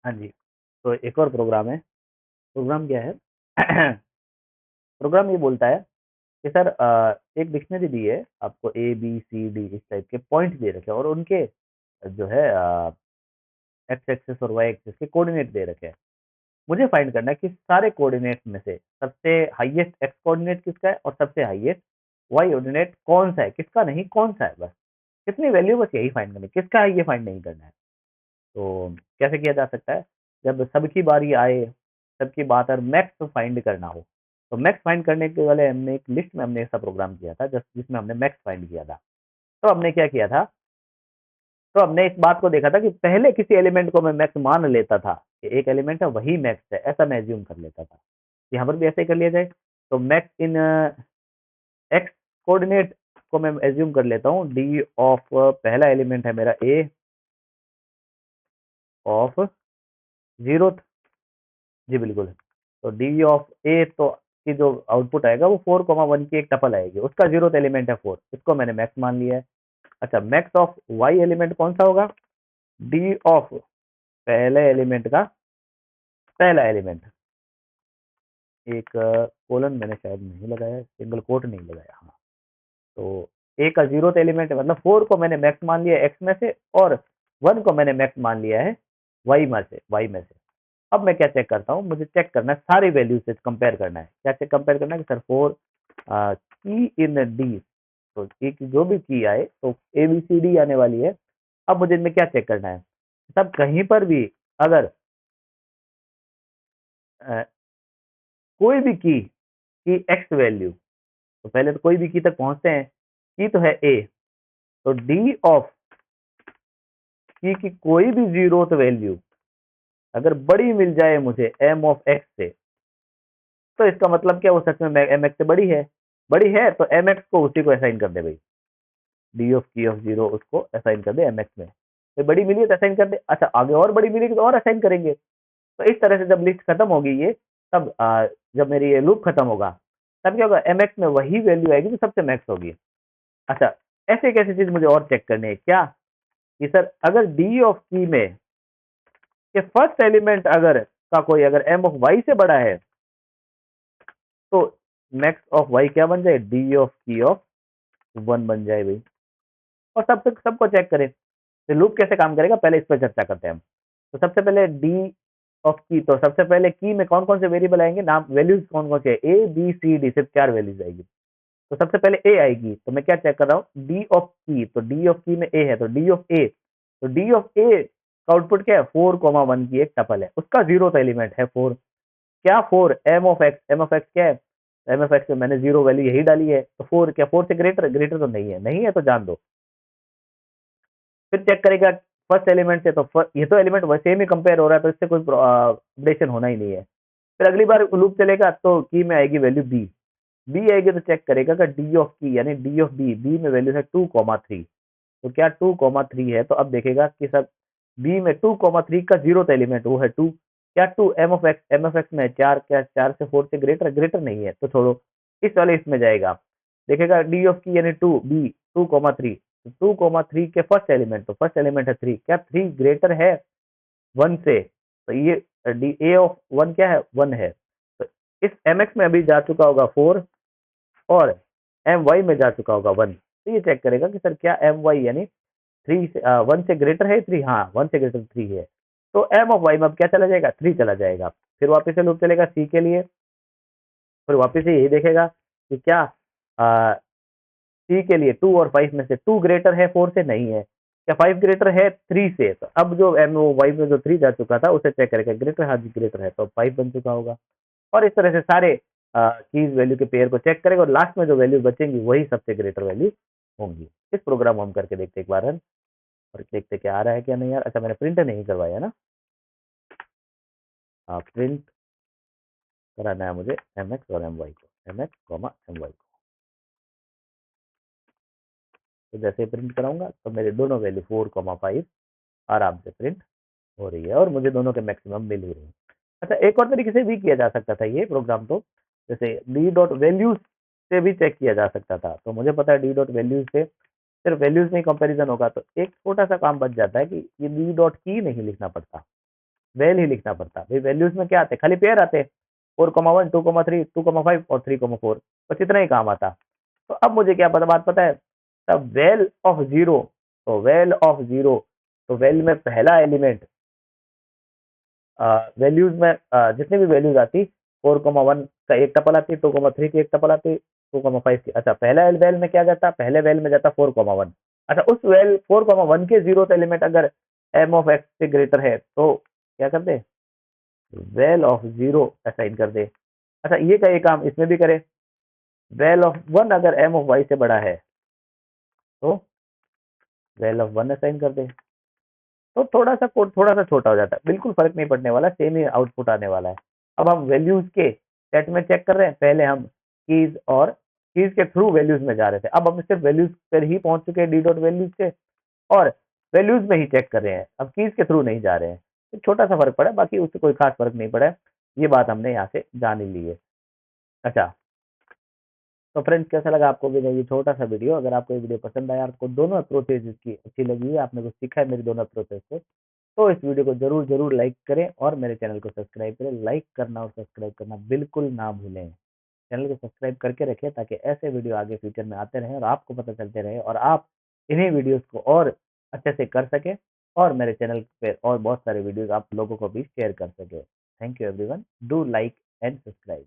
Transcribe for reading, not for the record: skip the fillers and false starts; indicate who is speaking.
Speaker 1: हाँ जी, तो एक और प्रोग्राम है। प्रोग्राम क्या है? प्रोग्राम ये बोलता है कि सर एक डिक्शनरी दी है आपको, ए बी सी डी इस टाइप के पॉइंट दे रखे हैं और उनके जो है एक्स एक्सिस और वाई एक्सिस के कोऑर्डिनेट दे रखे हैं। मुझे फाइंड करना है कि सारे कोऑर्डिनेट में से सबसे हाईएस्ट एक्स कोऑर्डिनेट किसका है और सबसे हाईएस्ट वाई कोऑर्डिनेट कौन सा है, किसका नहीं कौन सा है, बस कितनी वैल्यू, बस यही फाइंड करनी है। किसका है ये फाइंड नहीं करना है। तो कैसे किया जा सकता है? जब सबकी बारी आए, सबकी बात और मैक्स फाइंड करना हो, तो मैक्स फाइंड करने के वाले हमने एक लिस्ट में हमने ऐसा प्रोग्राम किया था जिसमें हमने मैक्स फाइंड किया था। तो हमने क्या किया था, तो हमने इस बात को देखा था कि पहले किसी एलिमेंट को मैं मैक्स मान लेता था कि एक एलिमेंट है वही मैक्स है, ऐसा मैं एज्यूम कर लेता था। यहाँ पर भी ऐसे ही कर लिया जाए। तो मैक्स इन एक्स कोऑर्डिनेट को मैं एज्यूम कर लेता हूँ डी ऑफ, पहला एलिमेंट है मेरा ए ऑफ जीरो। जी बिल्कुल। तो डी ऑफ ए तो की जो आउटपुट आएगा वो 4,1 की एक टपल आएगी, उसका जीरोथ एलिमेंट है 4, इसको मैंने मैक्स मान लिया है। अच्छा, मैक्स ऑफ वाई एलिमेंट कौन सा होगा? डी ऑफ पहले एलिमेंट का पहला एलिमेंट, एक कोलन मैंने शायद नहीं लगाया, सिंगल कोट नहीं लगाया, हाँ। तो ए का जीरोथ एलिमेंट है, मतलब 4 को मैंने मैक्स मान लिया एक्स में से और 1 को मैंने मैक्स मान लिया है वाई में से। अब मैं क्या चेक करता हूँ, मुझे चेक करना है सारी वैल्यू से कंपेयर करना है। क्या चेक कंपेयर करना है कि सर 4 की इन डी, तो एक जो भी की आए तो ए बी सी डी आने वाली है। अब मुझे इनमें क्या चेक करना है, तब कहीं पर भी अगर अ, कोई भी की एक्स वैल्यू, तो पहले तो कोई भी की तक पहुंचते हैं। की तो है ए, तो डी ऑफ की कोई भी जीरोथ वैल्यू अगर बड़ी मिल जाए मुझे एम ऑफ एक्स से, तो इसका मतलब क्या, वो सच में एम एक्स से बड़ी है तो एम एक्स को उसी को असाइन कर दे भाई। डी ऑफ की ऑफ जीरो उसको असाइन कर दे एम एक्स में। तो बड़ी मिली है तो असाइन कर दे। अच्छा, आगे और बड़ी मिलेगी तो और असाइन करेंगे। तो इस तरह से जब लिस्ट खत्म होगी ये, तब जब मेरी ये लूप खत्म होगा, तब क्या होगा, एम एक्स में वही वैल्यू आएगी जो सबसे मैक्स होगी। अच्छा, ऐसे एक ऐसी चीज मुझे और चेक करनी है क्या, कि सर अगर डी ऑफ की में के फर्स्ट एलिमेंट अगर का कोई अगर एम ऑफ वाई से बड़ा है, तो मैक्स ऑफ वाई क्या बन जाए, डी ऑफ की ऑफ 1 बन जाए भाई। और सबको चेक करें। तो लूप कैसे काम करेगा, पहले इस पर चर्चा करते हैं हम। तो सबसे पहले डी ऑफ की, तो सबसे पहले की में कौन कौन से वेरिएबल आएंगे, नाम वैल्यूज कौन कौन से, ए बी सी डी, सिर्फ 4 वैल्यूज आएगी। तो सबसे पहले ए आएगी, तो मैं क्या चेक कर रहा हूँ, डी ऑफ की, तो डी ऑफ की में ए है, तो डी ऑफ ए, तो डी ऑफ ए का आउटपुट क्या है, 4,1 की एक टपल है, उसका जीरो एलिमेंट है 4। क्या 4 एम ऑफ एक्स क्या है, एम ऑफ एक्स में मैंने जीरो वैल्यू यही डाली है, तो 4 क्या 4 से ग्रेटर तो नहीं है तो जान दो। फिर चेक करेगा फर्स्ट एलिमेंट से, तो ये तो एलिमेंट सेम ही कंपेयर हो रहा है, तो इससे कोई अपडेशन होना ही नहीं है। फिर अगली बार लूप चलेगा तो की में आएगी वैल्यू बी, बी आएगी तो चेक करेगा कि डी ऑफ की यानी डी ऑफ बी में वैल्यू है 2,3। तो क्या 2,3 है, तो अब देखेगा कि सर बी में 2,3 का जीरो एलिमेंट वो है 2। क्या 2 एम ऑफ एक्स में 4, क्या 4 से 4 से ग्रेटर नहीं है, तो छोड़ो, इस वाले इसमें जाएगा। देखेगा डी ऑफ की यानी 2,3, तो 2,3 के फर्स्ट एलिमेंट, तो फर्स्ट एलिमेंट है 3, क्या 3 ग्रेटर है 1 से, तो ये डी ए ऑफ 1 क्या है, 1 है। तो इस एम एक्स में अभी जा चुका होगा 4 और एम वाई में जा चुका होगा 1। तो ये चेक करेगा कि सर क्या एम वाई यानी 3 से 1 से ग्रेटर है 3, हाँ 1 से ग्रेटर 3 है। तो एम ऑफ वाई में अब क्या चला जाएगा, 3 चला जाएगा। फिर वापस से लूप चलेगा सी के लिए, फिर वापस से यही देखेगा कि क्या सी के लिए 2 और 5 में से 2 ग्रेटर है 4 से, नहीं है। क्या 5 ग्रेटर है 3 से, तो अब जो एम ओ वाई में जो 3 जा चुका था उसे चेक करेगा, ग्रेटर, हाँ जी ग्रेटर है, तो 5 बन चुका होगा। और इस तरह से सारे कीज वैल्यू के पेयर को चेक करेगा और लास्ट में जो वैल्यू बचेंगी वही सबसे ग्रेटर वैल्यू होंगी। इस प्रोग्राम को हम करके देखते एक बार रन, और देखते क्या आ रहा है क्या नहीं यार। अच्छा, मैंने प्रिंट नहीं करवाया ना, प्रिंट कराना है मुझे एम एक्स और एम वाई को, एम एक्स एम वाई को। तो जैसे प्रिंट कराऊंगा तो मेरे दोनों वैल्यू 4,5 आराम से प्रिंट हो रही है और मुझे दोनों के मैक्सिमम मिल ही रही है। अच्छा, एक और तरीके से भी किया जा सकता था ये प्रोग्राम, तो जैसे डी डॉट वैल्यूज से भी चेक किया जा सकता था। तो मुझे पता है डी डॉट वैल्यूज से सिर्फ वैल्यूज में कंपैरिजन होगा, तो एक छोटा सा काम बच जाता है कि ये डी डॉट की नहीं लिखना पड़ता, वैल ही लिखना पड़ता। भाई वैल्यूज में क्या आते, खाली पेयर आते, 4,1, 2,3, 2,5 और 3,4, बस इतना ही काम आता। तो अब मुझे क्या पता, बात पता है, तब वैल ऑफ जीरो, तो वैल ऑफ जीरो, तो वैल में पहला एलिमेंट, वैल्यूज में जितनी भी वैल्यूज आती, 4,1 का एक टपल आती, 2,3 की एक टपल आती, 2,5 की, अच्छा पहला वैल में क्या जाता, पहले वैल में जाता 4,1। अच्छा उस वैल 4,1 के जीरो एलिमेंट अगर एम ऑफ एक्स से ग्रेटर है तो क्या कर दे, वैल ऑफ जीरो असाइन कर दे। अच्छा ये का ये काम इसमें भी करे, वैल ऑफ वन अगर एम ऑफ वाई से बड़ा है तो वैल ऑफ वन असाइन कर दे। तो थोड़ा सा कोड थोड़ा सा छोटा हो जाता है, बिल्कुल फर्क नहीं पड़ने वाला, सेम ही आउटपुट आने वाला है। अब हम वैल्यूज के सेट में चेक कर रहे हैं, पहले हम कीज और कीज के थ्रू वैल्यूज में जा रहे थे, अब हम सिर्फ वैल्यूज पर ही पहुंच चुके हैं, डी डॉट वैल्यूज से, और वैल्यूज में ही चेक कर रहे हैं, अब कीज के थ्रू नहीं जा रहे हैं। तो छोटा सा फर्क पड़ा, बाकी उससे कोई खास फर्क नहीं पड़ा है, ये बात हमने यहाँ से जान ही ली है। अच्छा तो फ्रेंड्स कैसा लगा आपको भी ये छोटा सा वीडियो, अगर आपको ये वीडियो पसंद आया, आपको दोनों अप्रोचेज इसकी अच्छी लगी है, आपने कुछ सीखा है मेरी दोनों अप्रोचेज से, तो इस वीडियो को जरूर जरूर लाइक करें और मेरे चैनल को सब्सक्राइब करें। लाइक करना और सब्सक्राइब करना बिल्कुल ना भूलें। चैनल को सब्सक्राइब करके रखें ताकि ऐसे वीडियो आगे फ्यूचर में आते रहें और आपको पता चलते रहे और आप इन्हीं वीडियोस को और अच्छे से कर सकें और मेरे चैनल पे और बहुत सारे वीडियोस आप लोगों को भी शेयर कर सके। Thank you everyone, do like and subscribe.